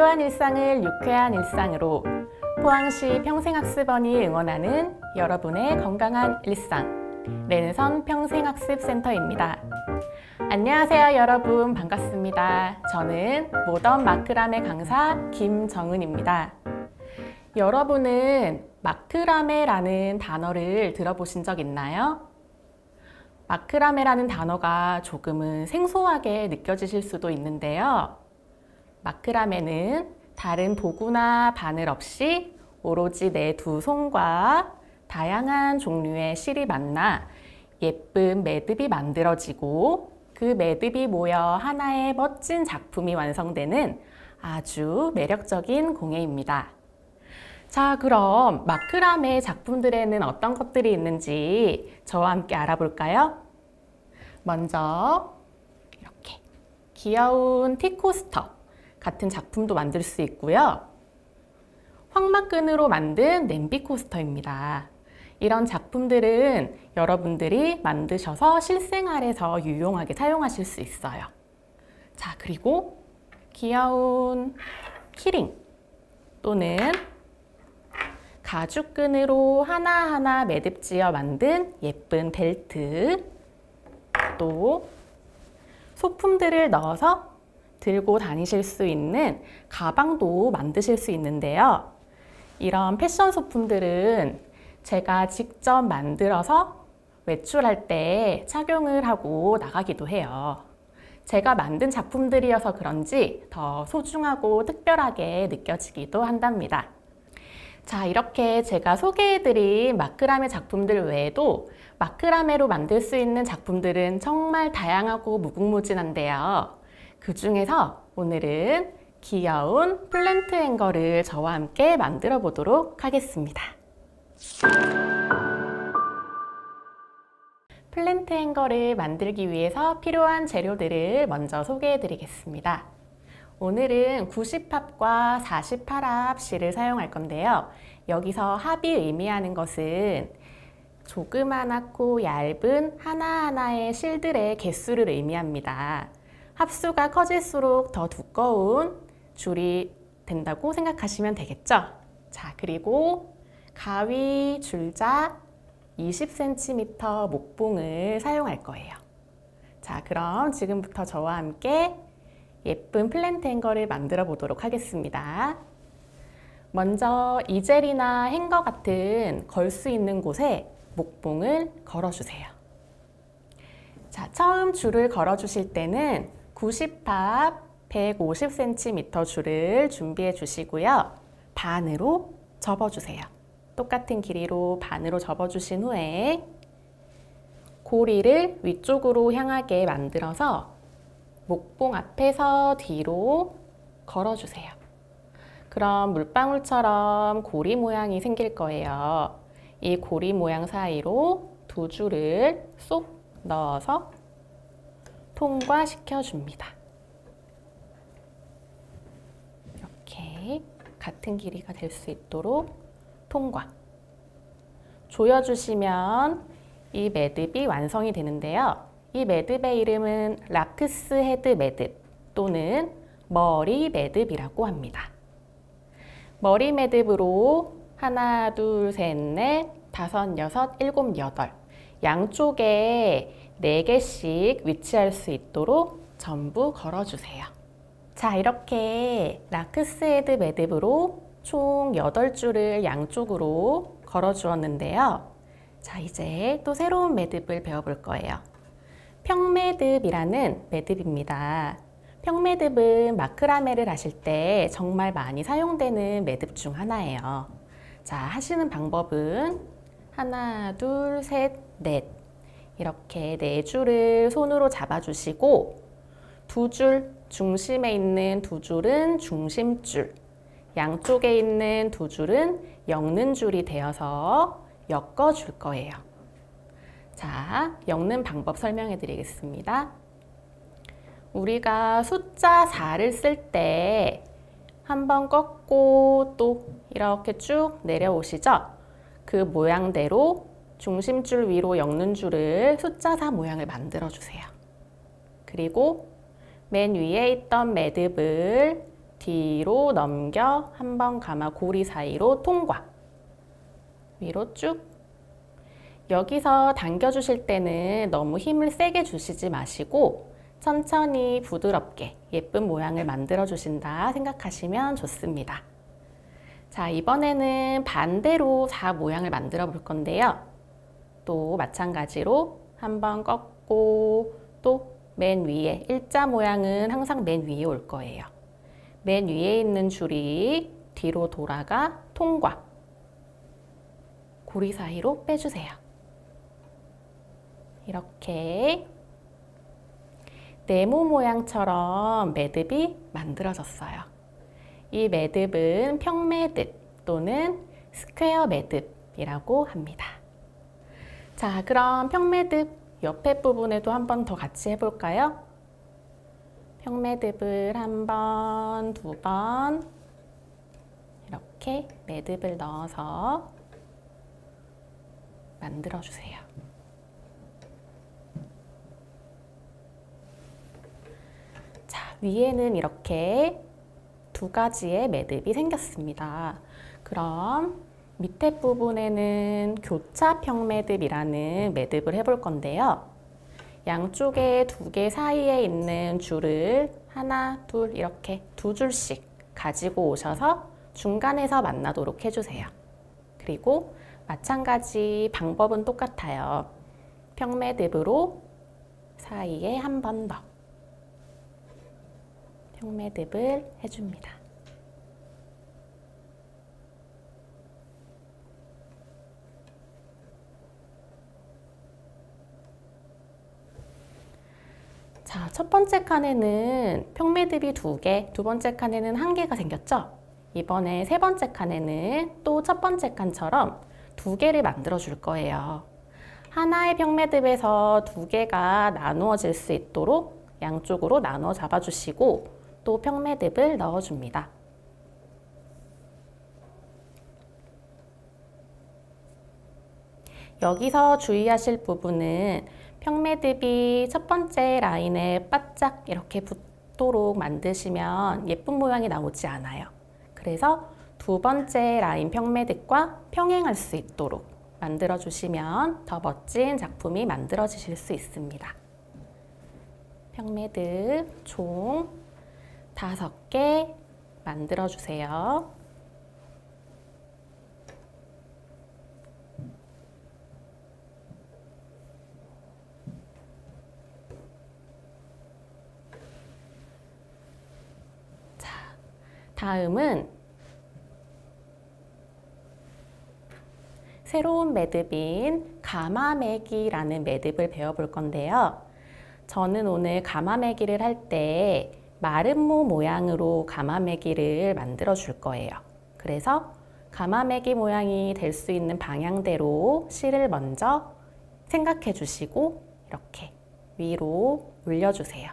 고요한 일상을 유쾌한 일상으로 포항시 평생학습원이 응원하는 여러분의 건강한 일상 랜선 평생학습센터입니다. 안녕하세요 여러분, 반갑습니다. 저는 모던 마크라메 강사 김정은입니다. 여러분은 마크라메라는 단어를 들어보신 적 있나요? 마크라메라는 단어가 조금은 생소하게 느껴지실 수도 있는데요. 마크라메는 다른 도구나 바늘 없이 오로지 내 두 손과 다양한 종류의 실이 만나 예쁜 매듭이 만들어지고 그 매듭이 모여 하나의 멋진 작품이 완성되는 아주 매력적인 공예입니다. 자, 그럼 마크라메 작품들에는 어떤 것들이 있는지 저와 함께 알아볼까요? 먼저 이렇게 귀여운 티코스터 같은 작품도 만들 수 있고요. 황막끈으로 만든 냄비 코스터입니다. 이런 작품들은 여러분들이 만드셔서 실생활에서 유용하게 사용하실 수 있어요. 자, 그리고 귀여운 키링 또는 가죽끈으로 하나하나 매듭지어 만든 예쁜 벨트, 또 소품들을 넣어서 들고 다니실 수 있는 가방도 만드실 수 있는데요. 이런 패션 소품들은 제가 직접 만들어서 외출할 때 착용을 하고 나가기도 해요. 제가 만든 작품들이어서 그런지 더 소중하고 특별하게 느껴지기도 한답니다. 자, 이렇게 제가 소개해드린 마크라메 작품들 외에도 마크라메로 만들 수 있는 작품들은 정말 다양하고 무궁무진한데요. 그 중에서 오늘은 귀여운 플랜트 행거를 저와 함께 만들어 보도록 하겠습니다. 플랜트 행거를 만들기 위해서 필요한 재료들을 먼저 소개해 드리겠습니다. 오늘은 90합과 48합 실을 사용할 건데요. 여기서 합이 의미하는 것은 조그만하고 얇은 하나하나의 실들의 개수를 의미합니다. 합수가 커질수록 더 두꺼운 줄이 된다고 생각하시면 되겠죠? 자, 그리고 가위 줄자 20cm 목봉을 사용할 거예요. 자, 그럼 지금부터 저와 함께 예쁜 플랜트 행거를 만들어 보도록 하겠습니다. 먼저 이젤이나 행거 같은 걸 수 있는 곳에 목봉을 걸어주세요. 자, 처음 줄을 걸어주실 때는 90합 150cm 줄을 준비해 주시고요. 반으로 접어주세요. 똑같은 길이로 반으로 접어주신 후에 고리를 위쪽으로 향하게 만들어서 목봉 앞에서 뒤로 걸어주세요. 그럼 물방울처럼 고리 모양이 생길 거예요. 이 고리 모양 사이로 두 줄을 쏙 넣어서 통과시켜 줍니다. 이렇게 같은 길이가 될 수 있도록 통과. 조여주시면 이 매듭이 완성이 되는데요. 이 매듭의 이름은 락스 헤드 매듭 또는 머리 매듭이라고 합니다. 머리 매듭으로 하나, 둘, 셋, 넷, 다섯, 여섯, 일곱, 여덟 양쪽에 4개씩 위치할 수 있도록 전부 걸어주세요. 자, 이렇게 락스 헤드 매듭으로 총 8줄을 양쪽으로 걸어주었는데요. 자, 이제 또 새로운 매듭을 배워볼 거예요. 평매듭이라는 매듭입니다. 평매듭은 마크라메를 하실 때 정말 많이 사용되는 매듭 중 하나예요. 자, 하시는 방법은 하나, 둘, 셋, 넷 이렇게 4줄을 손으로 잡아주시고 두 줄, 중심에 있는 두 줄은 중심줄, 양쪽에 있는 두 줄은 엮는 줄이 되어서 엮어줄 거예요. 자, 엮는 방법 설명해 드리겠습니다. 우리가 숫자 4를 쓸 때 한번 꺾고 또 이렇게 쭉 내려오시죠? 그 모양대로 중심줄 위로 엮는 줄을 숫자 4 모양을 만들어 주세요. 그리고 맨 위에 있던 매듭을 뒤로 넘겨 한 번 감아 고리 사이로 통과. 위로 쭉. 여기서 당겨주실 때는 너무 힘을 세게 주시지 마시고 천천히 부드럽게 예쁜 모양을 만들어 주신다 생각하시면 좋습니다. 자, 이번에는 반대로 4 모양을 만들어 볼 건데요. 또 마찬가지로 한번 꺾고 또 맨 위에 일자 모양은 항상 맨 위에 올 거예요. 맨 위에 있는 줄이 뒤로 돌아가 통과. 고리 사이로 빼주세요. 이렇게 네모 모양처럼 매듭이 만들어졌어요. 이 매듭은 평매듭 또는 스퀘어 매듭이라고 합니다. 자, 그럼 평매듭 옆에 부분에도 한 번 더 같이 해볼까요? 평매듭을 한 번, 2번 이렇게 매듭을 넣어서 만들어주세요. 자, 위에는 이렇게 2가지의 매듭이 생겼습니다. 그럼 밑에 부분에는 교차 평매듭이라는 매듭을 해볼 건데요. 양쪽에 2개 사이에 있는 줄을 하나, 둘 이렇게 2줄씩 가지고 오셔서 중간에서 만나도록 해주세요. 그리고 마찬가지 방법은 똑같아요. 평매듭으로 사이에 한 번 더 평매듭을 해줍니다. 자, 첫 번째 칸에는 평매듭이 2개, 두 번째 칸에는 1개가 생겼죠? 이번에 세 번째 칸에는 또 첫 번째 칸처럼 2개를 만들어 줄 거예요. 하나의 평매듭에서 2개가 나누어질 수 있도록 양쪽으로 나눠 잡아주시고 또 평매듭을 넣어줍니다. 여기서 주의하실 부분은 평매듭이 첫 번째 라인에 바짝 이렇게 붙도록 만드시면 예쁜 모양이 나오지 않아요. 그래서 두 번째 라인 평매듭과 평행할 수 있도록 만들어주시면 더 멋진 작품이 만들어지실 수 있습니다. 평매듭 총 5개 만들어주세요. 다음은 새로운 매듭인 가마매기라는 매듭을 배워볼 건데요. 저는 오늘 가마매기를 할 때 마름모 모양으로 가마매기를 만들어 줄 거예요. 그래서 가마매기 모양이 될 수 있는 방향대로 실을 먼저 생각해 주시고 이렇게 위로 올려주세요.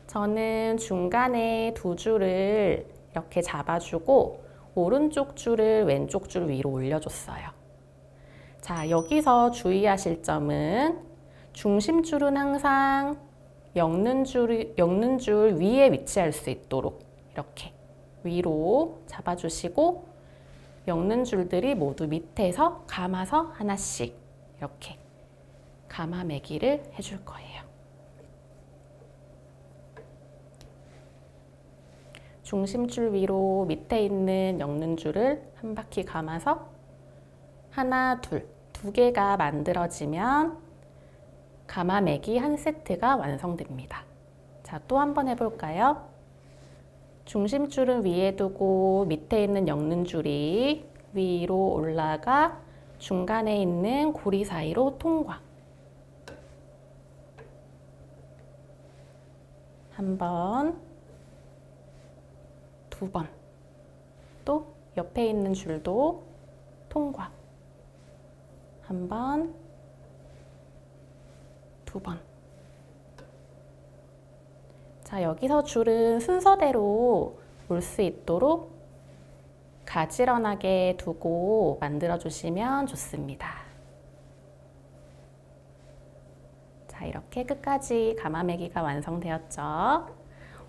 저는 중간에 2줄을 이렇게 잡아주고 오른쪽 줄을 왼쪽 줄 위로 올려줬어요. 자, 여기서 주의하실 점은 중심줄은 항상 엮는 줄 위에 위치할 수 있도록 이렇게 위로 잡아주시고 엮는 줄들이 모두 밑에서 감아서 하나씩 이렇게 가마매기를 해줄 거예요. 중심줄 위로 밑에 있는 엮는 줄을 한 바퀴 감아서 하나, 둘, 2개가 만들어지면 가마매기 한 세트가 완성됩니다. 자, 또 한번 해볼까요? 중심줄은 위에 두고 밑에 있는 엮는 줄이 위로 올라가 중간에 있는 고리 사이로 통과. 한 번, 2번, 또 옆에 있는 줄도 통과. 한 번, 2번. 자, 여기서 줄은 순서대로 올 수 있도록 가지런하게 두고 만들어 주시면 좋습니다. 자, 이렇게 끝까지 가마매기가 완성되었죠.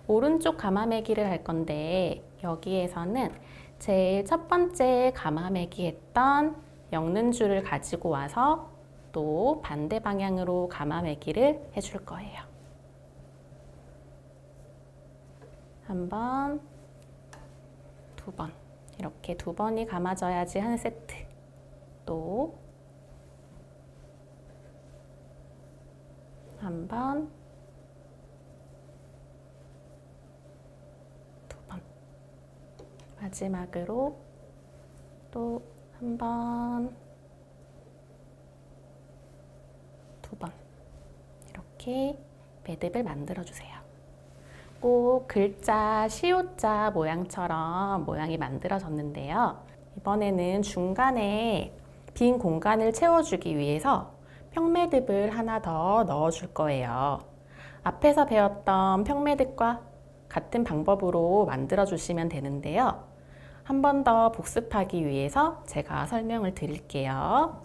오른쪽 가마매기를 할 건데 여기에서는 제일 첫 번째 가마매기 했던 엮는 줄을 가지고 와서 또 반대 방향으로 가마매기를 해줄 거예요. 한 번, 두 번. 이렇게 두 번이 감아져야지 한 세트. 또 한 번, 두 번. 마지막으로 또 한 번, 두 번. 이렇게 매듭을 만들어 주세요. 꼭 글자 시옷자 모양처럼 모양이 만들어졌는데요. 이번에는 중간에 빈 공간을 채워주기 위해서 평매듭을 하나 더 넣어줄 거예요. 앞에서 배웠던 평매듭과 같은 방법으로 만들어 주시면 되는데요. 한 번 더 복습하기 위해서 제가 설명을 드릴게요.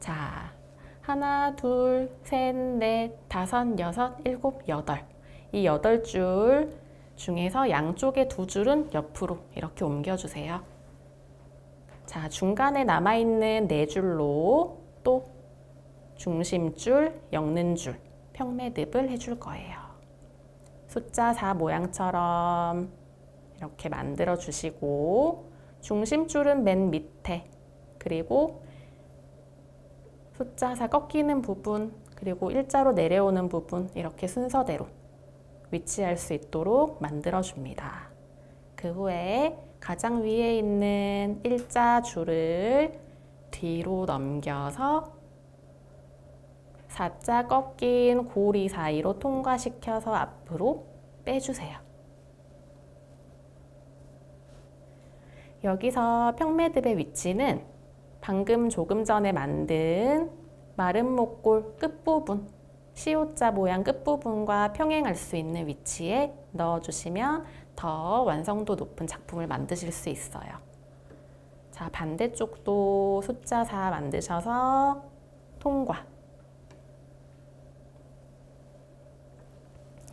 자, 하나, 둘, 셋, 넷, 다섯, 여섯, 일곱, 여덟. 이 8줄 중에서 양쪽의 2줄은 옆으로 이렇게 옮겨주세요. 자, 중간에 남아있는 4줄로 또 중심줄, 엮는 줄, 평매듭을 해줄 거예요. 숫자 4 모양처럼 이렇게 만들어 주시고 중심줄은 맨 밑에, 그리고 숫자 4 꺾이는 부분, 그리고 일자로 내려오는 부분 이렇게 순서대로 위치할 수 있도록 만들어 줍니다. 그 후에 가장 위에 있는 일자 줄을 뒤로 넘겨서 4자 꺾인 고리 사이로 통과시켜서 앞으로 빼주세요. 여기서 평매듭의 위치는 방금 조금 전에 만든 마른 목골 끝부분, 시옷자 모양 끝부분과 평행할 수 있는 위치에 넣어주시면 더 완성도 높은 작품을 만드실 수 있어요. 자, 반대쪽도 숫자 4 만드셔서 통과.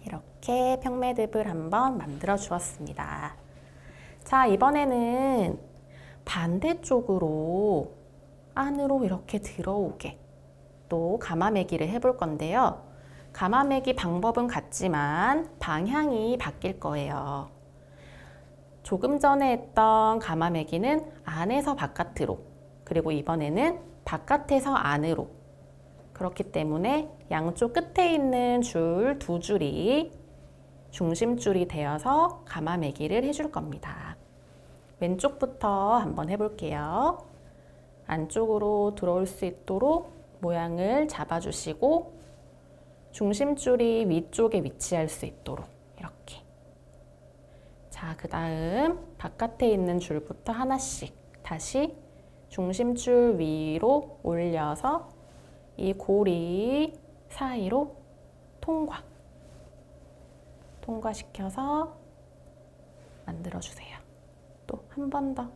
이렇게 평매듭을 한번 만들어 주었습니다. 자, 이번에는 반대쪽으로 안으로 이렇게 들어오게 또 가마매기를 해볼 건데요. 가마매기 방법은 같지만 방향이 바뀔 거예요. 조금 전에 했던 가마매기는 안에서 바깥으로, 그리고 이번에는 바깥에서 안으로. 그렇기 때문에 양쪽 끝에 있는 줄 2줄이 중심줄이 되어서 가마매기를 해줄 겁니다. 왼쪽부터 한번 해볼게요. 안쪽으로 들어올 수 있도록 모양을 잡아주시고 중심줄이 위쪽에 위치할 수 있도록 이렇게. 자, 그 다음 바깥에 있는 줄부터 하나씩 다시 중심줄 위로 올려서 이 고리 사이로 통과시켜서 만들어주세요. 또 한 번 더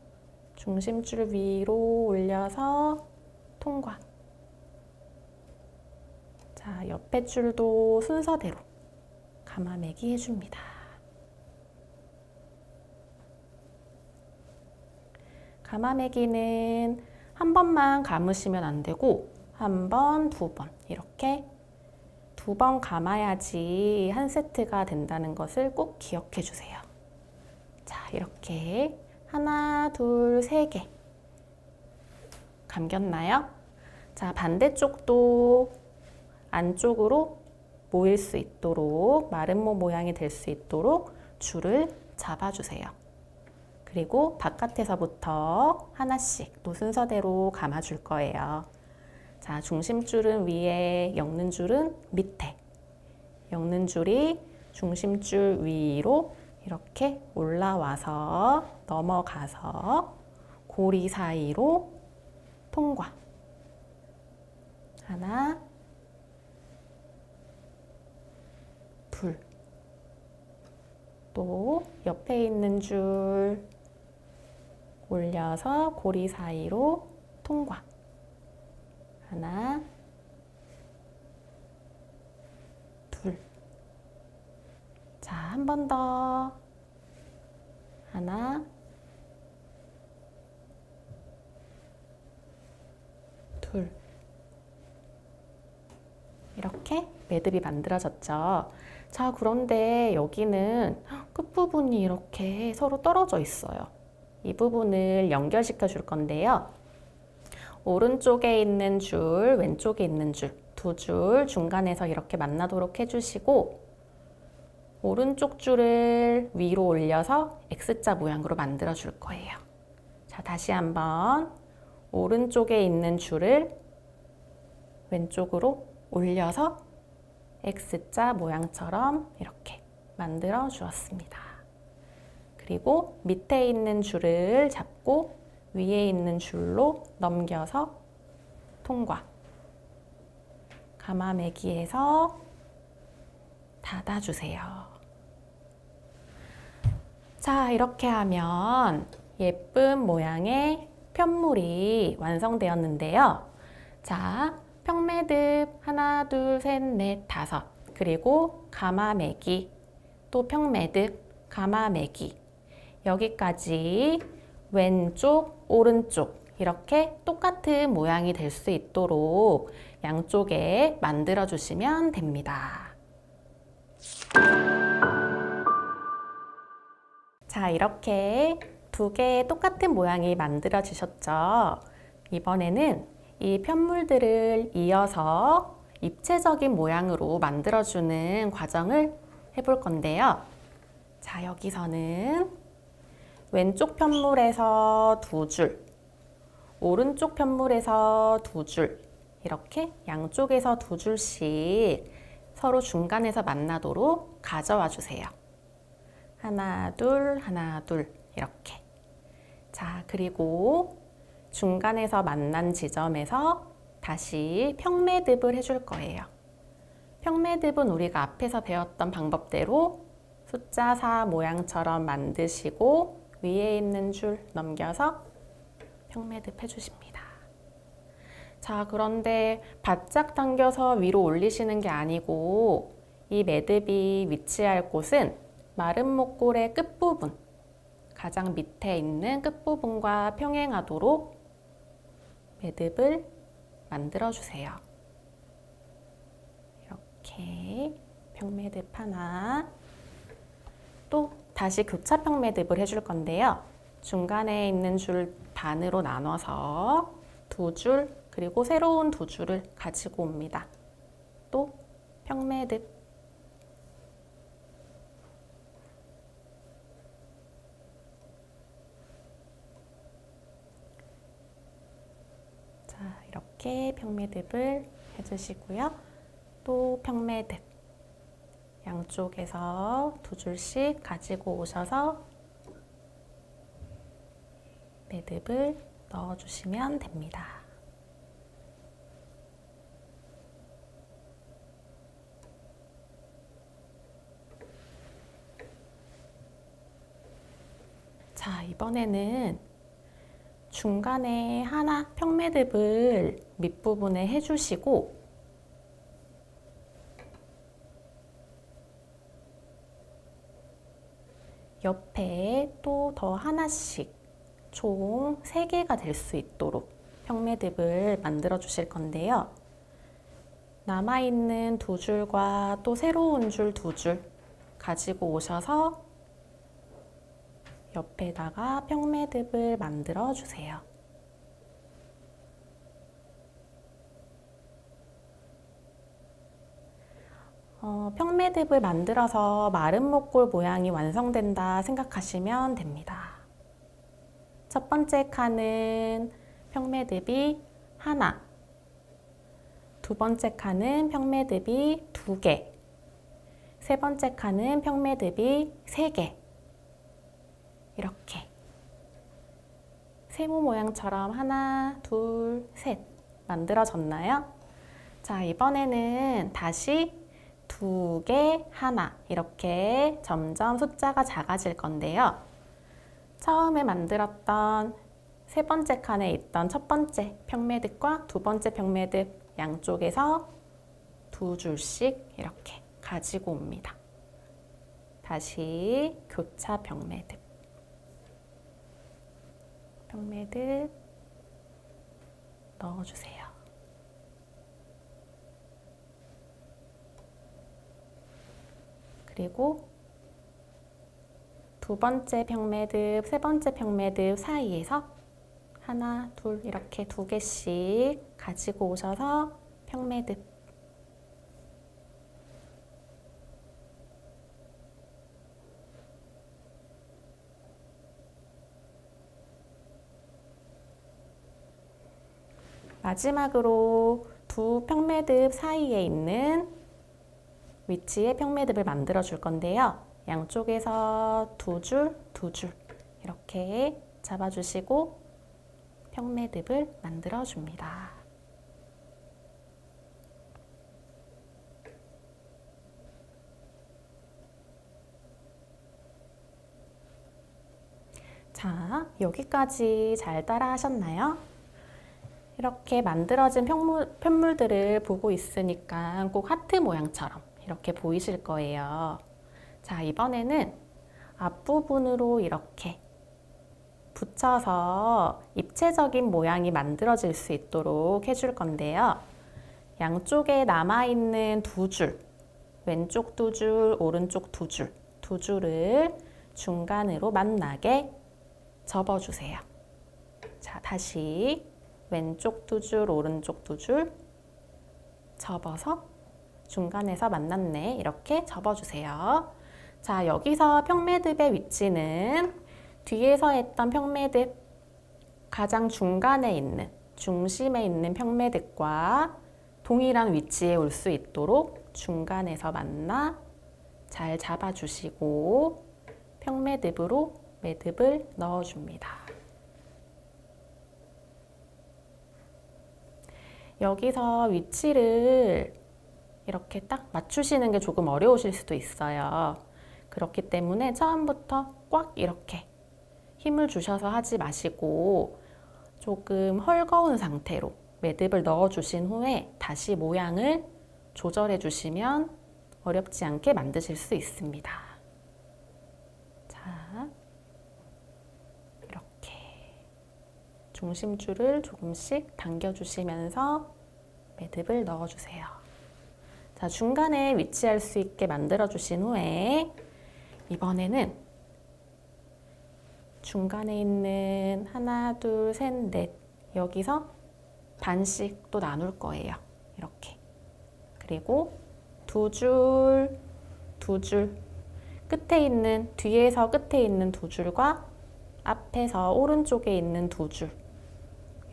중심줄 위로 올려서 통과. 자, 옆에 줄도 순서대로 가마매기 해줍니다. 가마매기는 한 번만 감으시면 안 되고 한 번, 두 번 이렇게 2번 감아야지 한 세트가 된다는 것을 꼭 기억해 주세요. 자, 이렇게 하나, 둘, 3개 감겼나요? 자, 반대쪽도 안쪽으로 모일 수 있도록 마름모 모양이 될 수 있도록 줄을 잡아주세요. 그리고 바깥에서부터 하나씩 또 순서대로 감아줄 거예요. 자, 중심줄은 위에, 엮는 줄은 밑에. 엮는 줄이 중심줄 위로 이렇게 올라와서 넘어가서 고리 사이로 통과. 하나, 둘. 또 옆에 있는 줄 올려서 고리 사이로 통과. 하나, 둘. 자, 한 번 더. 하나, 둘. 이렇게 매듭이 만들어졌죠. 자, 그런데 여기는 끝부분이 이렇게 서로 떨어져 있어요. 이 부분을 연결시켜 줄 건데요. 오른쪽에 있는 줄, 왼쪽에 있는 줄, 두 줄 중간에서 이렇게 만나도록 해주시고 오른쪽 줄을 위로 올려서 X자 모양으로 만들어 줄 거예요. 자, 다시 한번 오른쪽에 있는 줄을 왼쪽으로 올려서 X자 모양처럼 이렇게 만들어 주었습니다. 그리고 밑에 있는 줄을 잡고 위에 있는 줄로 넘겨서 통과. 가마매기에서 닫아주세요. 자, 이렇게 하면 예쁜 모양의 편물이 완성되었는데요. 자, 평매듭 하나, 둘, 셋, 넷, 다섯. 그리고 가마매기, 또 평매듭, 가마매기. 여기까지 왼쪽, 오른쪽 이렇게 똑같은 모양이 될 수 있도록 양쪽에 만들어 주시면 됩니다. 자, 이렇게 두 개의 똑같은 모양이 만들어지셨죠? 이번에는 이 편물들을 이어서 입체적인 모양으로 만들어주는 과정을 해볼 건데요. 자, 여기서는 왼쪽 편물에서 두 줄, 오른쪽 편물에서 두 줄, 이렇게 양쪽에서 두 줄씩 서로 중간에서 만나도록 가져와 주세요. 하나, 둘, 이렇게. 자, 그리고 중간에서 만난 지점에서 다시 평매듭을 해줄 거예요. 평매듭은 우리가 앞에서 배웠던 방법대로 숫자 4 모양처럼 만드시고 위에 있는 줄 넘겨서 평매듭 해주십니다. 자, 그런데 바짝 당겨서 위로 올리시는 게 아니고 이 매듭이 위치할 곳은 마른 목골의 끝부분, 가장 밑에 있는 끝부분과 평행하도록 매듭을 만들어 주세요. 이렇게 평매듭 하나, 또 다시 교차 평매듭을 해줄 건데요. 중간에 있는 줄 반으로 나눠서 두 줄, 그리고 새로운 두 줄을 가지고 옵니다. 또 평매듭. 이렇게 평매듭을 해주시고요. 또 평매듭 양쪽에서 두 줄씩 가지고 오셔서 매듭을 넣어주시면 됩니다. 자, 이번에는 중간에 하나 평매듭을 밑부분에 해주시고 옆에 또 더 하나씩 총 3개가 될 수 있도록 평매듭을 만들어 주실 건데요. 남아있는 두 줄과 또 새로운 줄 두 줄 가지고 오셔서 옆에다가 평매듭을 만들어 주세요. 평매듭을 만들어서 마른 목골 모양이 완성된다 생각하시면 됩니다. 첫 번째 칸은 평매듭이 하나, 두 번째 칸은 평매듭이 2개, 세 번째 칸은 평매듭이 3개. 이렇게 세모 모양처럼 하나, 둘, 셋 만들어졌나요? 자, 이번에는 다시 2개, 하나 이렇게 점점 숫자가 작아질 건데요. 처음에 만들었던 세 번째 칸에 있던 첫 번째 평매듭과 두 번째 평매듭 양쪽에서 두 줄씩 이렇게 가지고 옵니다. 다시 교차 평매듭. 평매듭 넣어주세요. 그리고 두 번째 평매듭, 세 번째 평매듭 사이에서 하나, 둘 이렇게 두 개씩 가지고 오셔서 평매듭. 마지막으로 두 평매듭 사이에 있는 위치에 평매듭을 만들어 줄 건데요. 양쪽에서 두 줄, 두 줄 이렇게 잡아주시고 평매듭을 만들어 줍니다. 자, 여기까지 잘 따라 하셨나요? 이렇게 만들어진 편물들을 보고 있으니까 꼭 하트 모양처럼 이렇게 보이실 거예요. 자, 이번에는 앞부분으로 이렇게 붙여서 입체적인 모양이 만들어질 수 있도록 해줄 건데요. 양쪽에 남아있는 두 줄, 왼쪽 두 줄, 오른쪽 두 줄, 두 줄을 중간으로 만나게 접어주세요. 자, 다시 왼쪽 두 줄, 오른쪽 두 줄 접어서 중간에서 만났네. 이렇게 접어주세요. 자, 여기서 평매듭의 위치는 뒤에서 했던 평매듭 가장 중간에 있는, 중심에 있는 평매듭과 동일한 위치에 올 수 있도록 중간에서 만나 잘 잡아주시고 평매듭으로 매듭을 넣어줍니다. 여기서 위치를 이렇게 딱 맞추시는 게 조금 어려우실 수도 있어요. 그렇기 때문에 처음부터 꽉 이렇게 힘을 주셔서 하지 마시고 조금 헐거운 상태로 매듭을 넣어 주신 후에 다시 모양을 조절해 주시면 어렵지 않게 만드실 수 있습니다. 자, 이렇게 중심줄을 조금씩 당겨 주시면서 매듭을 넣어 주세요. 자, 중간에 위치할 수 있게 만들어 주신 후에 이번에는 중간에 있는 하나, 둘, 셋, 넷 여기서 반씩 또 나눌 거예요. 이렇게. 그리고 두 줄, 두 줄, 끝에 있는, 뒤에서 끝에 있는 두 줄과 앞에서 오른쪽에 있는 두 줄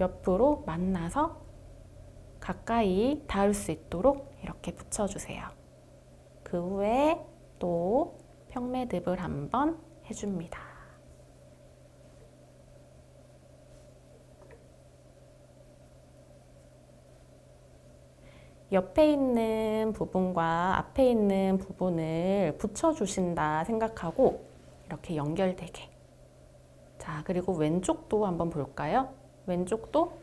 옆으로 만나서 가까이 닿을 수 있도록 이렇게 붙여주세요. 그 후에 또 평매듭을 한번 해줍니다. 옆에 있는 부분과 앞에 있는 부분을 붙여주신다 생각하고 이렇게 연결되게. 자, 그리고 왼쪽도 한번 볼까요? 왼쪽도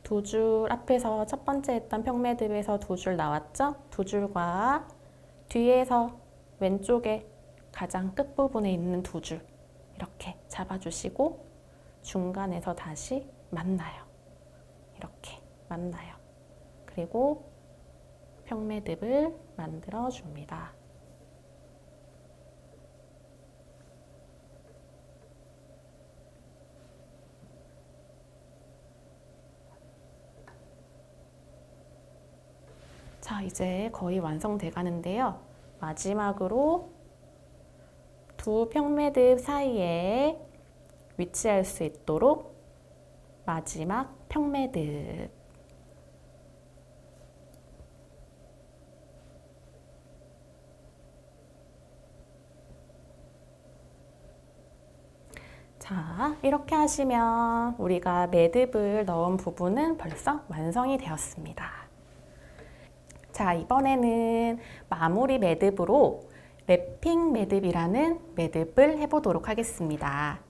두 줄 앞에서 첫 번째 했던 평매듭에서 두 줄 나왔죠? 두 줄과 뒤에서 왼쪽에 가장 끝부분에 있는 두 줄 이렇게 잡아주시고 중간에서 다시 만나요. 이렇게 만나요. 그리고 평매듭을 만들어 줍니다. 자, 이제 거의 완성돼 가는데요. 마지막으로 두 평매듭 사이에 위치할 수 있도록 마지막 평매듭. 자, 이렇게 하시면 우리가 매듭을 넣은 부분은 벌써 완성이 되었습니다. 자, 이번에는 마무리 매듭으로 랩핑 매듭이라는 매듭을 해보도록 하겠습니다.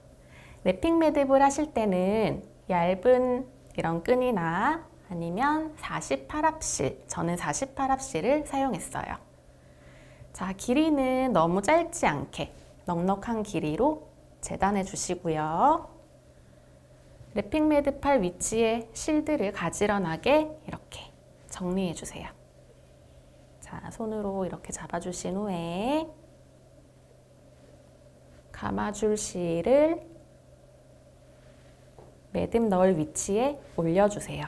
랩핑 매듭을 하실 때는 얇은 이런 끈이나 아니면 48합실, 저는 48합실을 사용했어요. 자, 길이는 너무 짧지 않게 넉넉한 길이로 재단해 주시고요. 랩핑 매듭 팔 위치에 실드를 가지런하게 이렇게 정리해 주세요. 자, 손으로 이렇게 잡아주신 후에 감아줄 실을 매듭 넣을 위치에 올려주세요.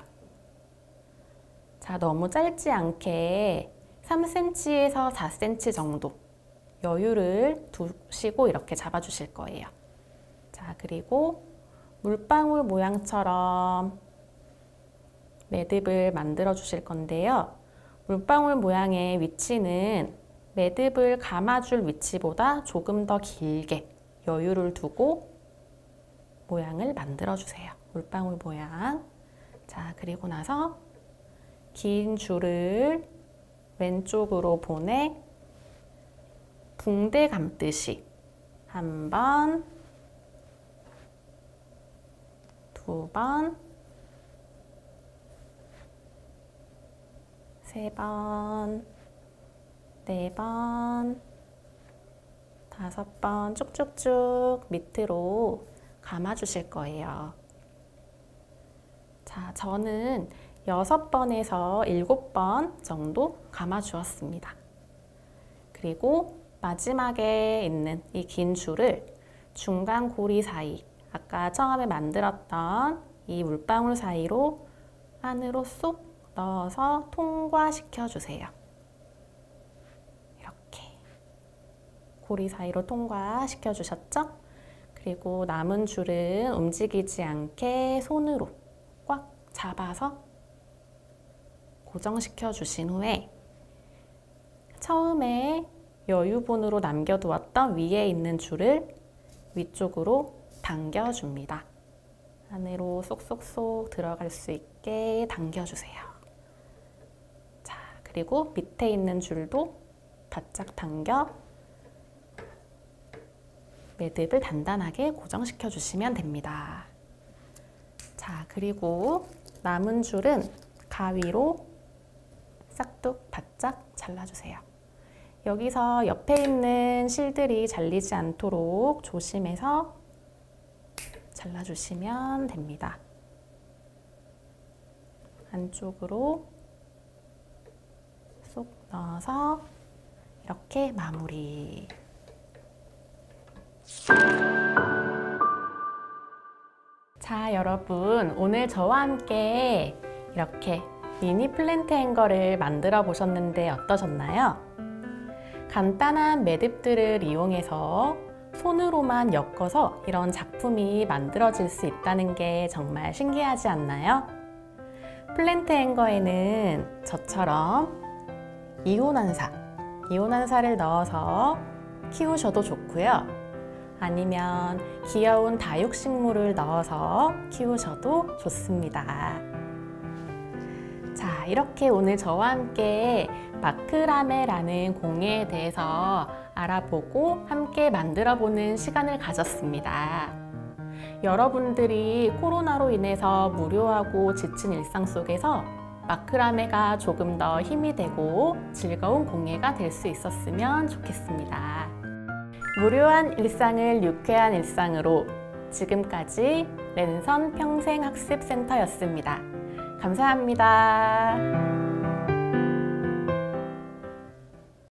자, 너무 짧지 않게 3cm에서 4cm 정도 여유를 두시고 이렇게 잡아주실 거예요. 자, 그리고 물방울 모양처럼 매듭을 만들어 주실 건데요. 물방울 모양의 위치는 매듭을 감아줄 위치보다 조금 더 길게 여유를 두고 모양을 만들어 주세요. 물방울 모양. 자, 그리고 나서 긴 줄을 왼쪽으로 보내 붕대 감듯이 한 번, 두 번, 세 번, 네 번, 다섯 번 쭉쭉쭉 밑으로 감아 주실 거예요. 자, 저는 6번에서 7번 정도 감아 주었습니다. 그리고 마지막에 있는 이 긴 줄을 중간 고리 사이, 아까 처음에 만들었던 이 물방울 사이로 안으로 쏙 넣어서 통과시켜 주세요. 이렇게 고리 사이로 통과시켜 주셨죠? 그리고 남은 줄은 움직이지 않게 손으로 꽉 잡아서 고정시켜 주신 후에 처음에 여유분으로 남겨두었던 위에 있는 줄을 위쪽으로 당겨줍니다. 안으로 쏙쏙쏙 들어갈 수 있게 당겨주세요. 자, 그리고 밑에 있는 줄도 바짝 당겨 매듭을 단단하게 고정시켜 주시면 됩니다. 자, 그리고 남은 줄은 가위로 싹둑 바짝 잘라주세요. 여기서 옆에 있는 실들이 잘리지 않도록 조심해서 잘라주시면 됩니다. 안쪽으로 쏙 넣어서 이렇게 마무리. 자, 여러분, 오늘 저와 함께 이렇게 미니 플랜트 행거를 만들어 보셨는데 어떠셨나요? 간단한 매듭들을 이용해서 손으로만 엮어서 이런 작품이 만들어질 수 있다는 게 정말 신기하지 않나요? 플랜트 행거에는 저처럼 이온환사를 넣어서 키우셔도 좋고요. 아니면 귀여운 다육식물을 넣어서 키우셔도 좋습니다. 자, 이렇게 오늘 저와 함께 마크라메라는 공예에 대해서 알아보고 함께 만들어보는 시간을 가졌습니다. 여러분들이 코로나로 인해서 무료하고 지친 일상 속에서 마크라메가 조금 더 힘이 되고 즐거운 공예가 될 수 있었으면 좋겠습니다. 무료한 일상을 유쾌한 일상으로 지금까지 랜선 평생학습센터였습니다. 감사합니다.